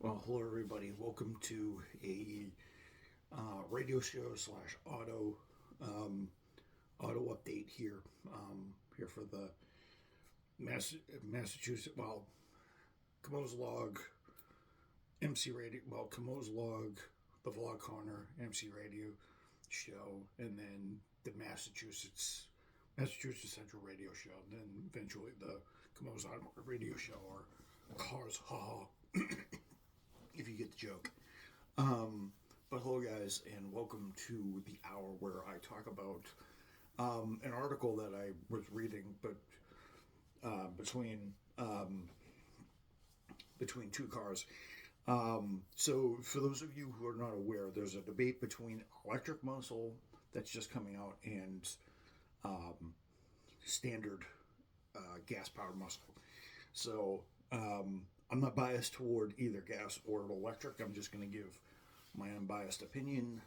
Well, hello everybody. Welcome to a radio show slash auto update here. Here for the Massachusetts. Well, Camo's Log MC Radio. Well, Camo's Log, the Vlog Corner MC Radio show, and then the Massachusetts Central Radio Show, and then eventually the Camo's Automotive Radio Show or Cars Ha. If you get the joke. But hello, guys, and welcome to the hour where I talk about an article that I was reading, but between two cars. So, for those of you who are not aware, there's a debate between electric muscle that's just coming out and standard gas-powered muscle. So, I'm not biased toward either gas or electric. I'm just going to give my unbiased opinion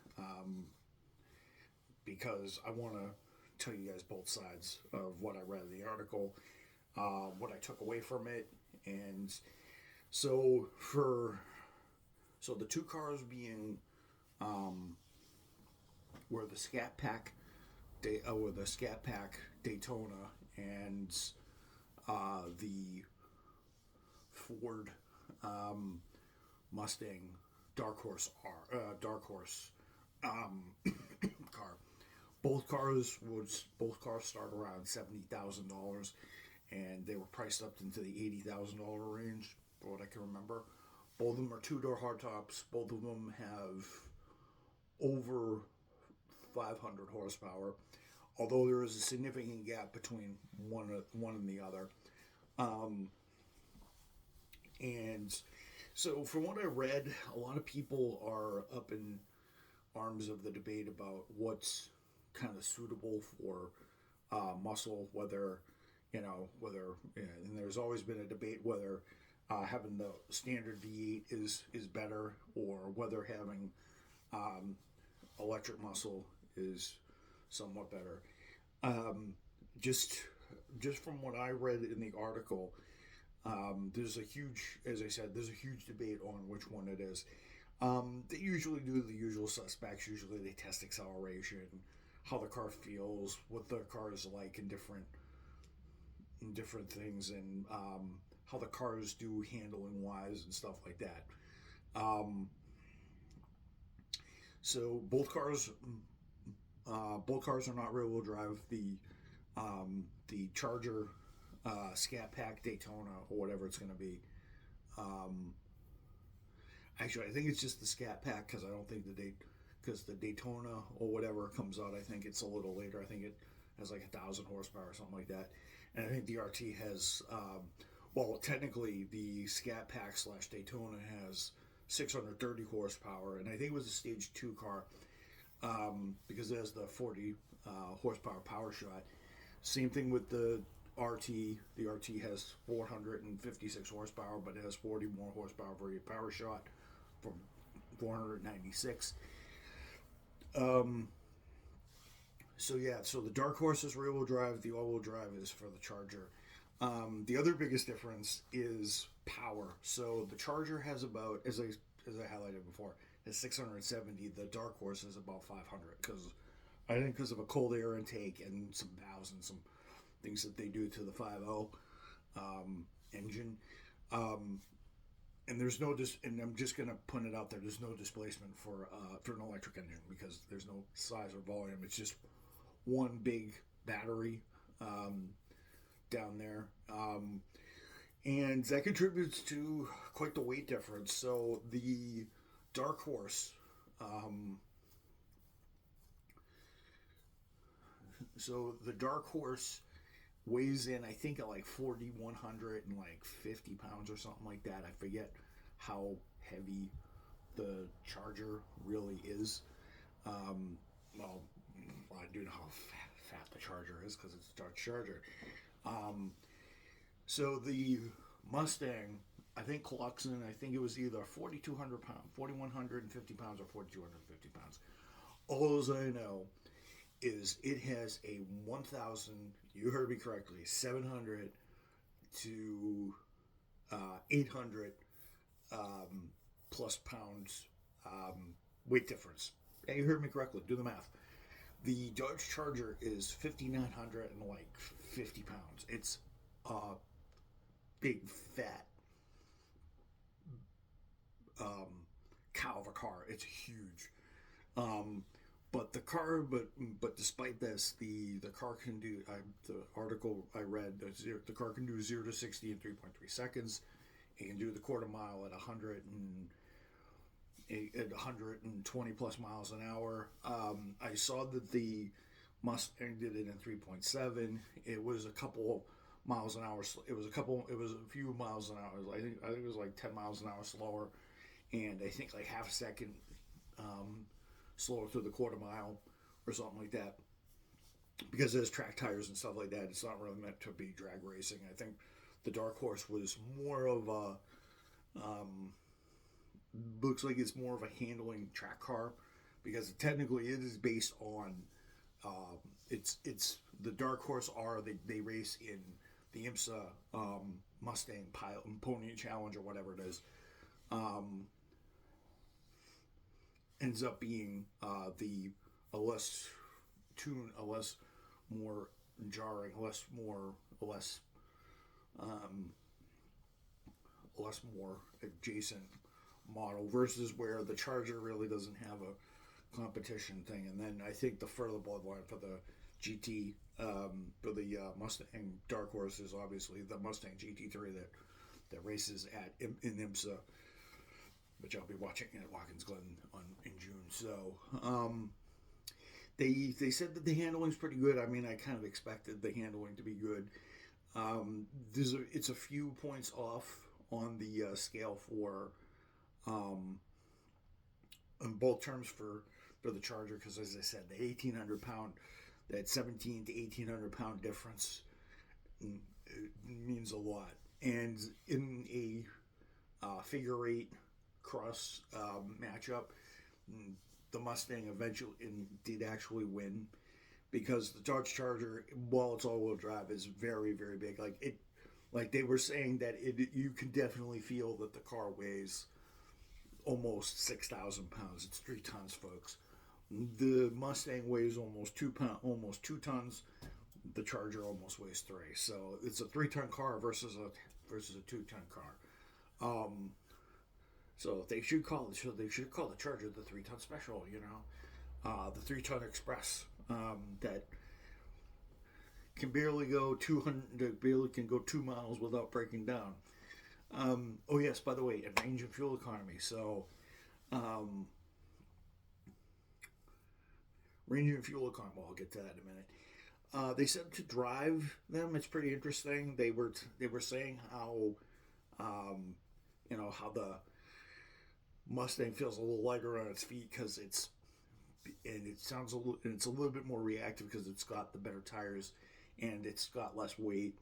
because I want to tell you guys both sides of what I read in the article, what I took away from it, and so the two cars being were the Scat Pack, Daytona and the Ford Mustang Dark Horse car. Both cars start around $70,000, and they were priced up into the $80,000 range, for what I can remember. Both of them are two-door hardtops. Both of them have over 500 horsepower, although there is a significant gap between one and the other. And so, from what I read, a lot of people are up in arms of the debate about what's kind of suitable for muscle, whether, and there's always been a debate whether having the standard V8 is better, or whether having electric muscle is somewhat better. Just from what I read in the article, there's a huge debate on which one it is. They usually do the usual suspects. Usually they test acceleration, how the car feels, what the car is like in different things, and how the cars do handling wise and stuff like that. So both cars are not rear wheel drive. The Charger, Scat Pack Daytona, or whatever it's going to be. Actually, I think it's just the Scat Pack, because I don't think because the Daytona or whatever comes out, I think it's a little later. I think it has like 1,000 horsepower or something like that. And I think the RT has, technically the Scat Pack / Daytona has 630 horsepower, and I think it was a stage 2 car, because it has the 40 horsepower power shot. Same thing with the RT. The RT has 456 horsepower, but it has 40 more horsepower for your power shot from 496. So the Dark Horse is rear wheel drive. The all wheel drive is for the Charger. The other biggest difference is power. So the Charger has about, as I highlighted before, has 670. The Dark Horse is about 500, because of a cold air intake and some valves and some things that they do to the 5.0 engine. And there's and I'm just gonna put it out there. There's no displacement for an electric engine, because there's no size or volume. It's just one big battery down there, and that contributes to quite the weight difference. So the Dark Horse. So the Dark Horse weighs in, I think, at like 4,150 pounds or something like that. I forget how heavy the Charger really is. I do know how fat the Charger is, because it's a Dodge Charger. So the Mustang, I think, clocks in, I think it was either 4,200 pounds, 4,150 pounds, or 4,250 pounds. All I know is it has a 1,000, you heard me correctly, 700 to 800 plus pounds weight difference. Yeah, you heard me correctly. Do the math. The Dodge Charger is 5,900 and like 50 pounds. It's a big fat cow of a car. It's huge. But the car, but despite this, the car can do. The article I read, the car can do 0 to 60 in 3.3 seconds. It can do the quarter mile at 120 plus miles an hour. I saw that the Mustang did it in 3.7. It was a couple miles an hour. It was a few miles an hour. I think it was like 10 miles an hour slower, and I think like half a second slower through the quarter mile or something like that. Because there's track tires and stuff like that, it's not really meant to be drag racing. I think the Dark Horse was more of a looks like it's more of a handling track car, because technically it is based on it's the Dark Horse they race in the IMSA Mustang Pony Challenge or whatever it is. Ends up being a less more jarring, less more adjacent model, versus where the Charger really doesn't have a competition thing. And then I think the further bloodline for the GT, for the Mustang Dark Horse, is obviously the Mustang GT3 that races in IMSA, which I'll be watching at Watkins Glen in June. So they said that the handling's pretty good. I mean, I kind of expected the handling to be good. It's a few points off on the scale for in both terms for the Charger, because as I said, the 1,800 pound, that 17 to 1,800 pound difference means a lot. And in a figure eight cross matchup, the Mustang eventually did actually win, because the Dodge Charger, while it's all-wheel drive, is very, very big. Like they were saying that you can definitely feel that the car weighs almost 6,000 pounds. It's 3 tons, folks. The Mustang weighs almost 2 tons. The Charger almost weighs 3. So it's a 3-ton car versus a 2-ton car. So they should call the Charger the 3-ton special, the 3-ton express, that can barely go 2 miles without breaking down. Oh yes, by the way, and range and fuel economy. So, range and fuel economy. Well, I'll get to that in a minute. They said to drive them, it's pretty interesting. They were saying how, how the Mustang feels a little lighter on its feet because it's a little bit more reactive because it's got the better tires and it's got less weight,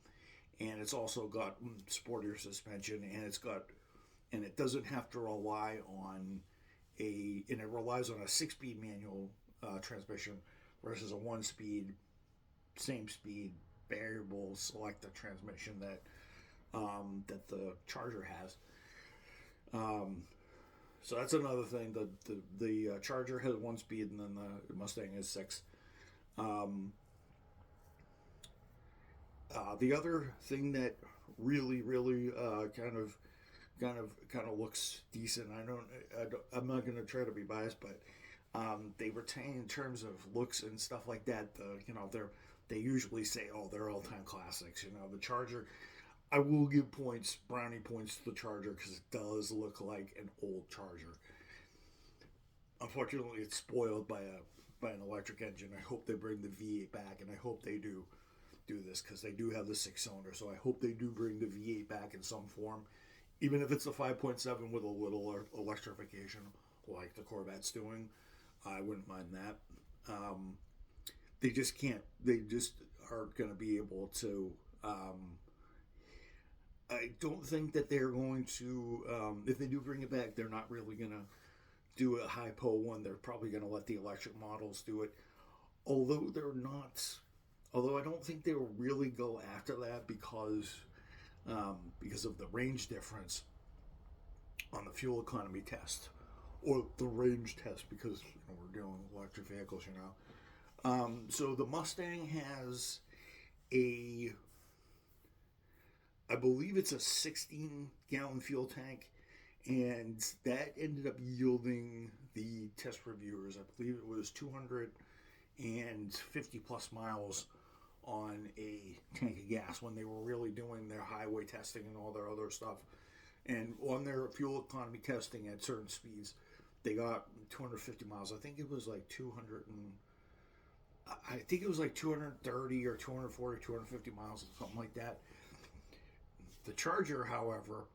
and it's also got sportier suspension, and it doesn't have to rely on it relies on a 6-speed manual transmission versus a 1-speed, same speed variable selective transmission that the Charger has. So that's another thing. The Charger has 1 speed, and then the Mustang has 6. The other thing that really kind of looks decent. I'm not going to try to be biased, but they retain in terms of looks and stuff like that. They usually say, oh, they're all-time classics. The Charger. I will give brownie points to the Charger, because it does look like an old Charger. Unfortunately, it's spoiled by an electric engine. I hope they bring the V8 back, and I hope they do this, because they do have the 6-cylinder. So I hope they do bring the V8 back in some form, even if it's a 5.7 with a little electrification, like the Corvette's doing. I wouldn't mind that. They just can't. They just aren't going to be able to. I don't think that they're going to, if they do bring it back, they're not really going to do a high-po one. They're probably going to let the electric models do it. Although I don't think they'll really go after that because of the range difference on the fuel economy test or the range test because we're dealing with electric vehicles, So the Mustang has I believe it's a 16-gallon fuel tank, and that ended up yielding the test reviewers, I believe it was 250 plus miles on a tank of gas when they were really doing their highway testing and all their other stuff. And on their fuel economy testing at certain speeds, they got 250 miles. I think it was like 230 or 240, 250 miles, something like that. The Charger, however,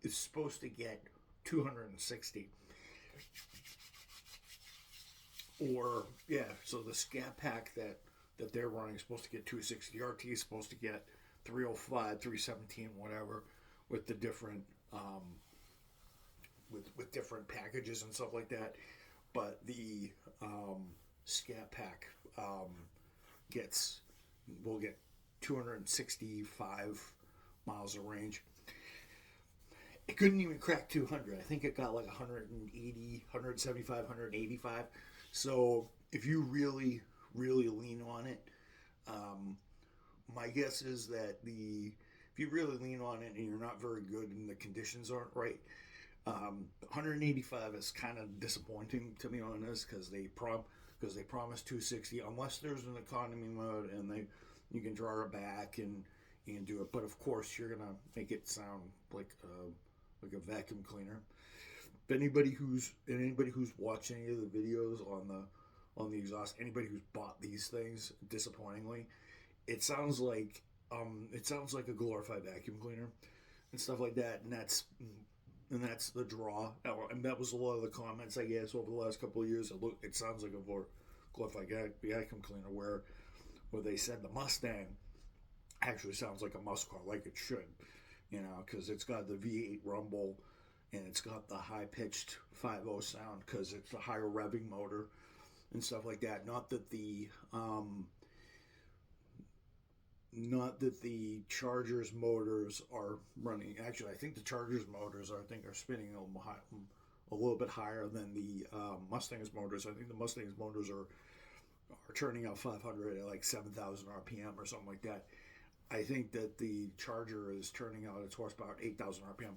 is supposed to get 260. So the Scat Pack that they're running is supposed to get 260. The RT is supposed to get 305, 317, whatever, with the different with different packages and stuff like that. But the Scat Pack will get 265 miles of range. It couldn't even crack 200. I think it got like 180, 175, 185. So if you really, really lean on it, my guess is that if you really lean on it and you're not very good and the conditions aren't right, 185 is kind of disappointing, to be honest, because they promised 260 unless there's an economy mode and you can draw it back and you can do it. But of course, you're gonna make it sound like a vacuum cleaner. If anybody who's watched any of the videos on the exhaust, anybody who's bought these things, disappointingly, it sounds like a glorified vacuum cleaner and stuff like that. And that's the draw. And that was a lot of the comments, I guess, over the last couple of years. It sounds like a glorified vacuum cleaner, where they said the Mustang actually sounds like a muscle car, like it should, because it's got the V8 rumble and it's got the high-pitched 5.0 sound because it's a higher revving motor and stuff like that. Not that the Charger's motors are running. Actually, I think the Charger's motors are spinning a little bit higher than the Mustang's motors. I think the Mustang's motors are turning out 500 at like 7,000 RPM or something like that. I think that the Charger is turning out its horsepower at 8,000 RPM.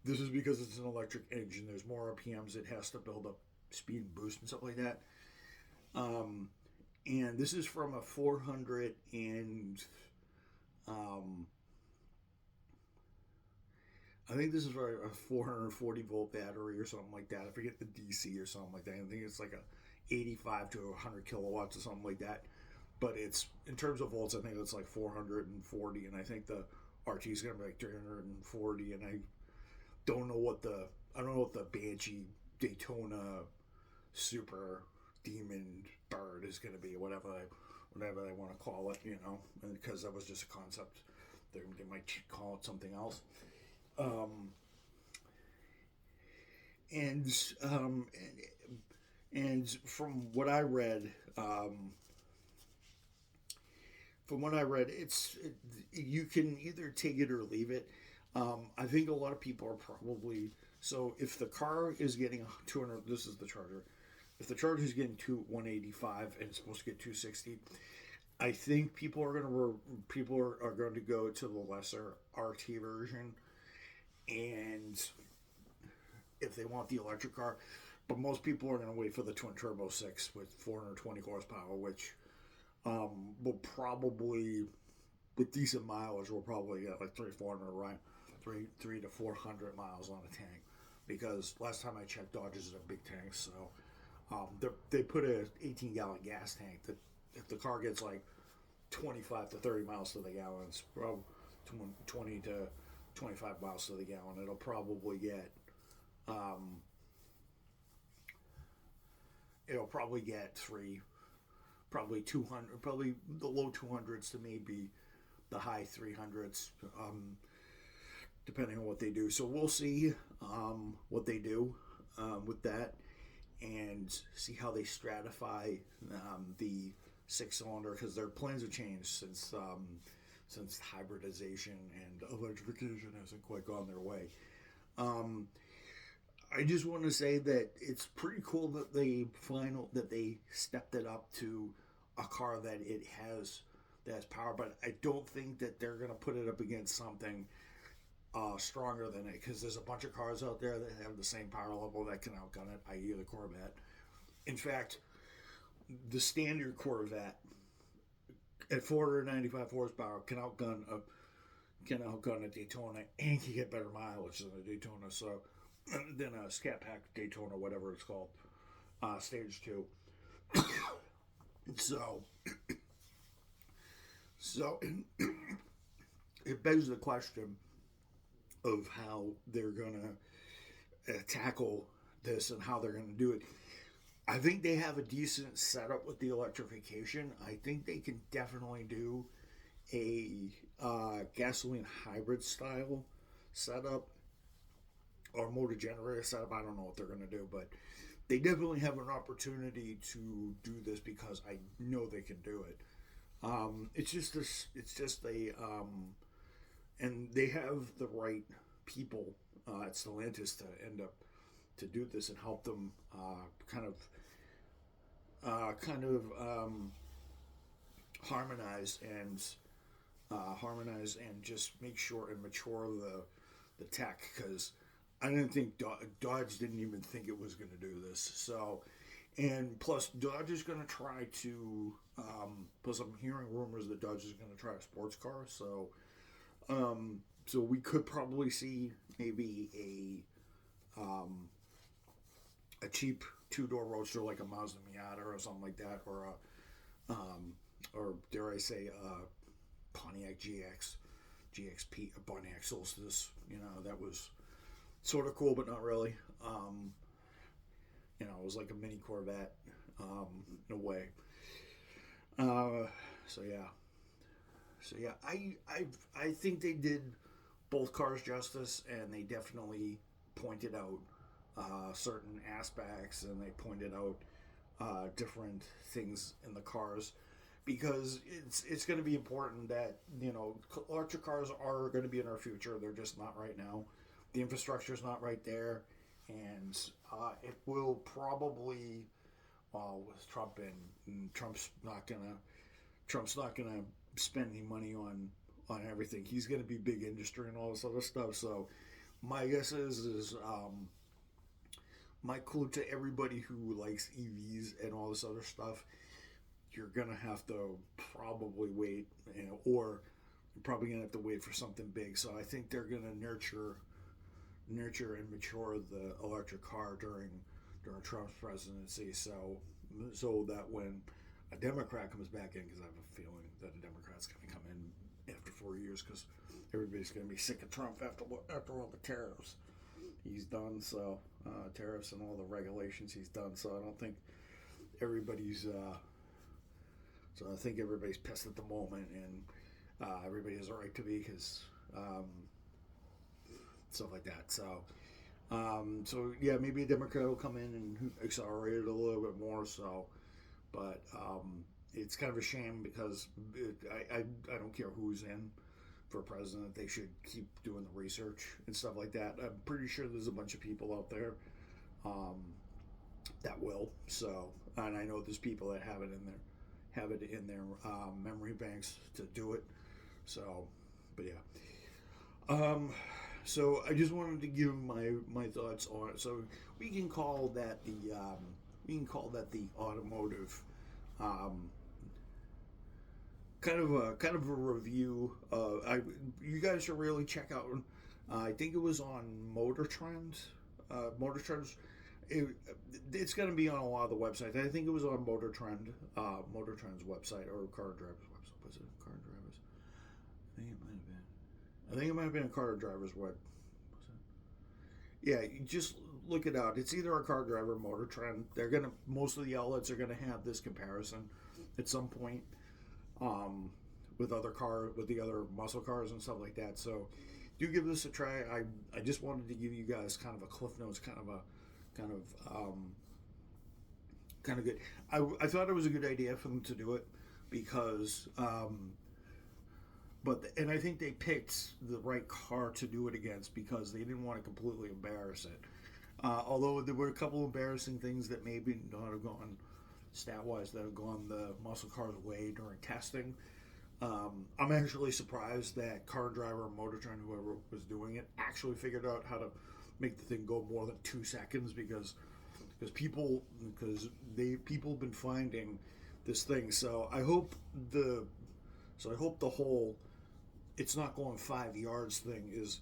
This is because it's an electric engine. There's more RPMs. It has to build up speed and boost and stuff like that. And this is from a 400 and I think this is a 440 volt battery or something like that. I forget the DC or something like that. I think it's like a 85 to 100 kilowatts or something like that. But it's, in terms of volts, I think it's like 440, and I think the RT is going to be like 340, and I don't know what the Banshee Daytona Super Demon Bird is going to be, whatever they want to call it, because that was just a concept. They might call it something else. And from what I read, you can either take it or leave it. I think a lot of people are probably, so if the car is getting 200, this is the Charger. If the Charger is getting 185 and it's supposed to get 260, I think people are going to go to the lesser RT version, and if they want the electric car, but most people are going to wait for the twin turbo 6 with 420 horsepower, which will probably, with decent mileage, will probably get like 300 to 400 miles on a tank, because last time I checked, Dodges are big tanks, so they put a 18-gallon gas tank that if the car gets like 25 to 30 miles to the gallon, it's probably 20 to 25 miles to the gallon, it'll probably get probably 200, probably the low 200s to maybe the high 300s, depending on what they do. So we'll see what they do with that, and see how they stratify the 6-cylinder, because their plans have changed since hybridization and electrification hasn't quite gone their way. I just want to say that it's pretty cool that they stepped it up to a car that it has that's power, but I don't think that they're gonna put it up against something stronger than it, because there's a bunch of cars out there that have the same power level that can outgun it, i.e. the Corvette. In fact, the standard Corvette at 495 horsepower can outgun a Daytona and can get better mileage than a Daytona. So than a Scat Pack Daytona, whatever it's called, Stage 2. So, so it begs the question of how they're gonna tackle this and how they're gonna do it. I think they have a decent setup with the electrification. I think they can definitely do a gasoline hybrid style setup or motor generator setup. I don't know what they're going to do, but they definitely have an opportunity to do this because I know they can do it. It's just this. It's just and they have the right people at Stellantis to end up to do this and help them kind of harmonize and just make sure and mature the tech, because I didn't think Dodge didn't even think it was going to do this. So, and plus Dodge is going to try to plus I'm hearing rumors that Dodge is going to try a sports car. So so we could probably see maybe a cheap two-door roadster like a Mazda Miata or something like that, or dare I say Pontiac GXP, a Pontiac Solstice. You know, that was sort of cool, but not really. You know, it was like a mini Corvette in a way. So yeah, I think they did both cars justice, and they definitely pointed out certain aspects, and they pointed out different things in the cars, because it's going to be important that, you know, electric cars are going to be in our future. They're just not right now. The infrastructure is not right there, and it will probably, with Trump in, Trump's not gonna spend any money on everything. He's gonna be big industry and all this other stuff. So my guess is my clue to everybody who likes EVs and all this other stuff, you're gonna have to probably wait, you know, or you're probably gonna have to wait for something big. So I think they're gonna nurture and mature the electric car during Trump's presidency, so that when a Democrat comes back in, because I have a feeling that a Democrat's going to come in after 4 years, because everybody's going to be sick of Trump after all the tariffs he's done. So tariffs and all the regulations he's done. So I don't think everybody's. So I think everybody's pissed at the moment, and everybody has a right to be, because. Stuff like that. So yeah, maybe a Democrat will come in and accelerate it a little bit more. So, but it's kind of a shame, because I don't care who's in for president. They should keep doing the research and stuff like that. I'm pretty sure there's a bunch of people out there that will. So, and I know there's people that have it in their memory banks to do it. So, but yeah. So I just wanted to give my thoughts on it. So we can call that the automotive kind of a review. You guys should really check out. I think it was on Motor Trend. Motor Trend's. It's going to be on a lot of the websites. I think it was on Motor Trend, Motor Trend's website, or Car Driver's website. Was it Car Driver's? I think it might have been a Car Driver's web. Yeah, you just look it out. It's either a Car Driver or Motor Trend. Most of the outlets are gonna have this comparison at some point with the other muscle cars and stuff like that. So do give this a try. I just wanted to give you guys kind of a Cliff Notes, kind of good. I thought it was a good idea for them to do it, because and I think they picked the right car to do it against, because they didn't want to completely embarrass it. Although there were a couple embarrassing things that maybe not have gone stat-wise that have gone the muscle car's way during testing. I'm actually surprised that car driver, motor trend, whoever was doing it, actually figured out how to make the thing go more than 2 seconds people have been finding this thing. So I hope the whole it's not going 5 yards thing is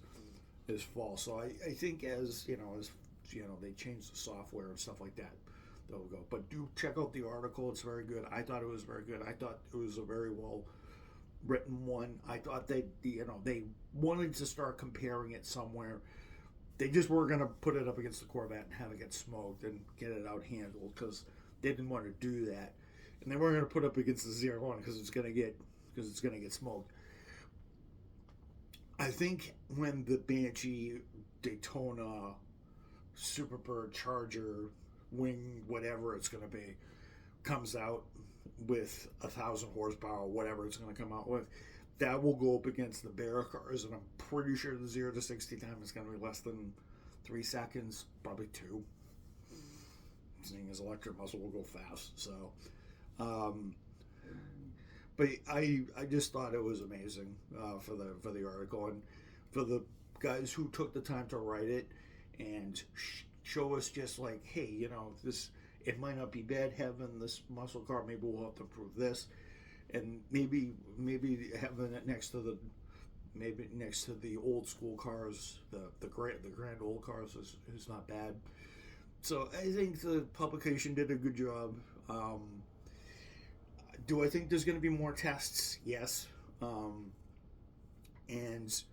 false. So I think as they change the software and stuff like that, they'll go. But do check out the article. It's very good. I thought it was very good. I thought it was a very well written one. I thought they wanted to start comparing it somewhere. They just were going to put it up against the Corvette and have it get smoked and get it out handled because they didn't want to do that, and they weren't going to put it up against the ZR1 because it's going to get smoked. I think when the Banshee Daytona Superbird Charger Wing, whatever it's going to be, comes out with 1,000 horsepower, whatever it's going to come out with, that will go up against the Bear cars, and I'm pretty sure the 0 to 60 time is going to be less than 3 seconds, probably 2. Seeing as electric muscle will go fast, so. But I just thought it was amazing for the article and for the guys who took the time to write it and show us just like, hey, this, it might not be bad having this muscle car. Maybe we'll have to improve this, and maybe having it next to the old school cars, the grand old cars is not bad. So I think the publication did a good job. Do I think there's going to be more tests? Yes. And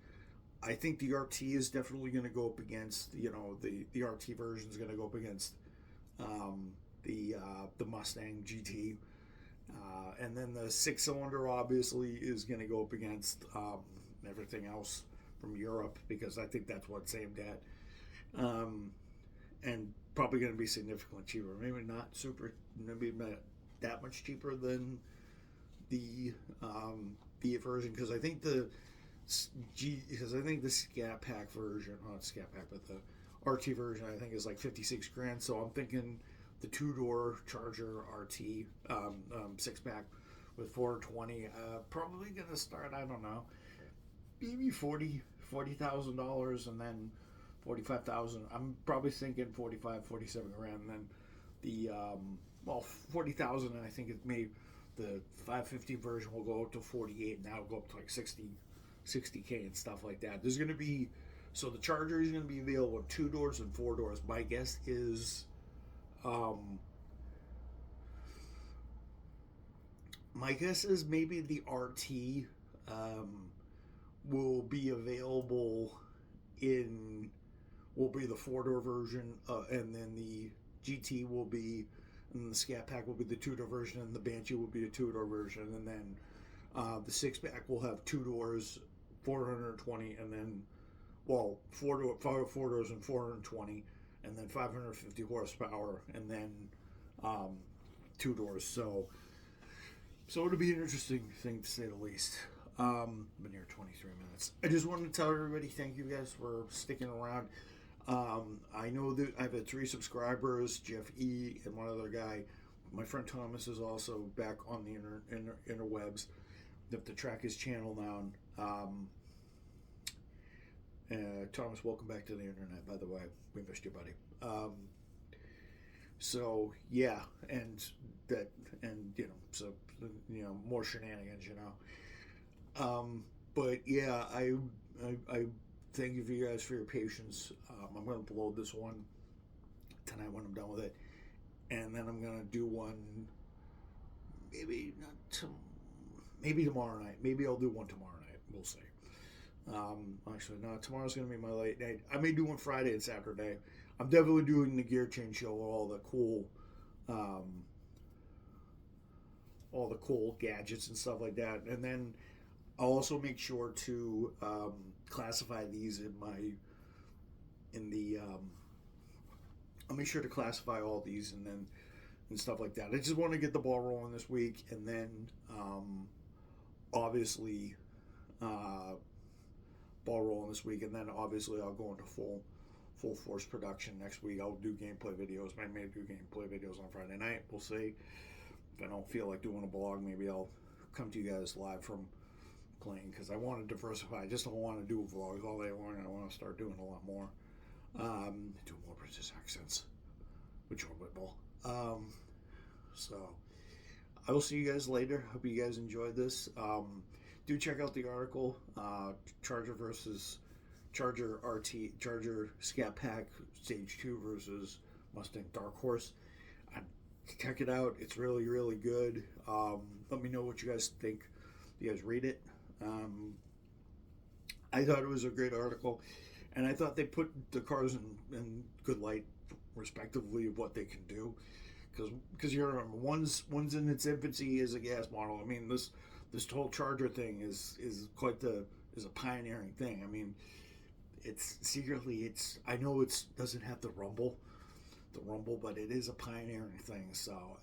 I think the RT is definitely going to go up against, the RT version is going to go up against the Mustang GT. And then the 6-cylinder obviously is going to go up against everything else from Europe, because I think that's what it's aimed at. And probably going to be significantly cheaper. Maybe not that much cheaper than the version, because I think the Scat Pack version, not Scat Pack, but the RT version, I think is like $56,000. So I'm thinking the 2-door Charger RT 6-pack with 420, probably gonna start, I don't know, maybe $40,000, and then 45,000. I'm probably thinking 47 grand, and then the 40,000, and I think it may, the 550 version will go up to 48, and that'll go up to like 60K and stuff like that. There's going to be, so the Charger is going to be available in 2 doors and 4 doors. My guess is maybe the RT will be available will be the 4-door version, and then the GT will be, and the Scat Pack will be the 2-door version, and the Banshee will be the 2-door version, and then the 6-pack will have 2 doors, 420, and then, 4 doors and 420, and then 550 horsepower, and then 2 doors. So it'll be an interesting thing, to say the least. Been here 23 minutes. I just wanted to tell everybody, thank you guys for sticking around. I know that I have 3 subscribers, Jeff E. and one other guy. My friend Thomas is also back on the interwebs. You have to track his channel down. Thomas, welcome back to the internet, by the way. We missed you, buddy. So yeah, and more shenanigans, but yeah, I thank you for you guys for your patience. I'm going to upload this one tonight when I'm done with it, and then I'm going to do one maybe tomorrow night. Maybe I'll do one tomorrow night. We'll see. Actually, no, tomorrow's going to be my late night. I may do one Friday and Saturday. I'm definitely doing the gear change show, all the cool gadgets and stuff like that, and then I'll also make sure to classify these I'll make sure to classify all these and stuff like that. I just want to get the ball rolling this week, and then obviously ball rolling this week, and then obviously I'll go into full full force production next week. I'll do gameplay videos. I may do gameplay videos on Friday night. We'll see. If I don't feel like doing a blog, maybe I'll come to you guys live from playing, because I want to diversify. I just don't want to do vlogs all day long. I want to start doing a lot more. Do more British accents with John Whitball. So I will see you guys later. Hope you guys enjoyed this. Do check out the article, Charger Scat Pack Stage 2 versus Mustang Dark Horse. Check it out. It's really, really good. Let me know what you guys think. You guys read it. I thought it was a great article, and I thought they put the cars in good light, respectively, of what they can do. Because you remember, one's in its infancy as a gas model. I mean, this whole Charger thing is a pioneering thing. I mean, it's secretly, I know it doesn't have the rumble, but it is a pioneering thing. So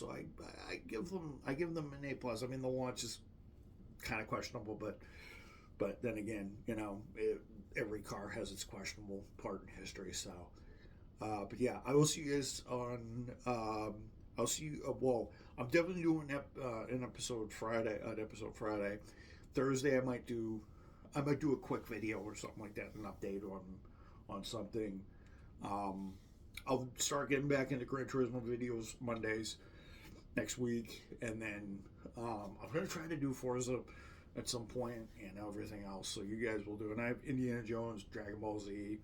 I give them an A+. I mean, the launch is kind of questionable, but then again, you know, every car has its questionable part in history. So, but yeah, I will see you guys on. I'll see you. Well, I'm definitely doing an episode Friday. Thursday, I might do a quick video or something like that, an update on something. I'll start getting back into Gran Turismo videos Mondays next week, and then I'm gonna try to do Forza at some point and everything else. So you guys will do, and I have Indiana Jones, Dragon Ball Z,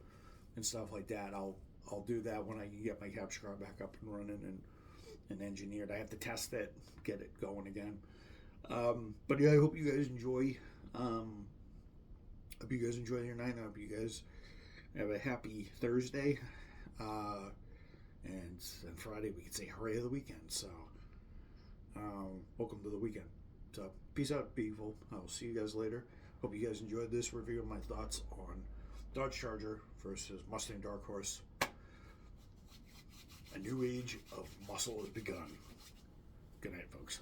and stuff like that. I'll do that when I can get my capture card back up and running and engineered. I have to test it, get it going again. But yeah, I hope you guys enjoy. Hope you guys enjoy your night. I hope you guys have a happy Thursday. And Friday we can say hooray to the weekend. So welcome to the weekend. So peace out, people. I'll see you guys later. Hope you guys enjoyed this review of my thoughts on Dodge Charger versus Mustang Dark Horse. A new age of muscle has begun. Good night, folks.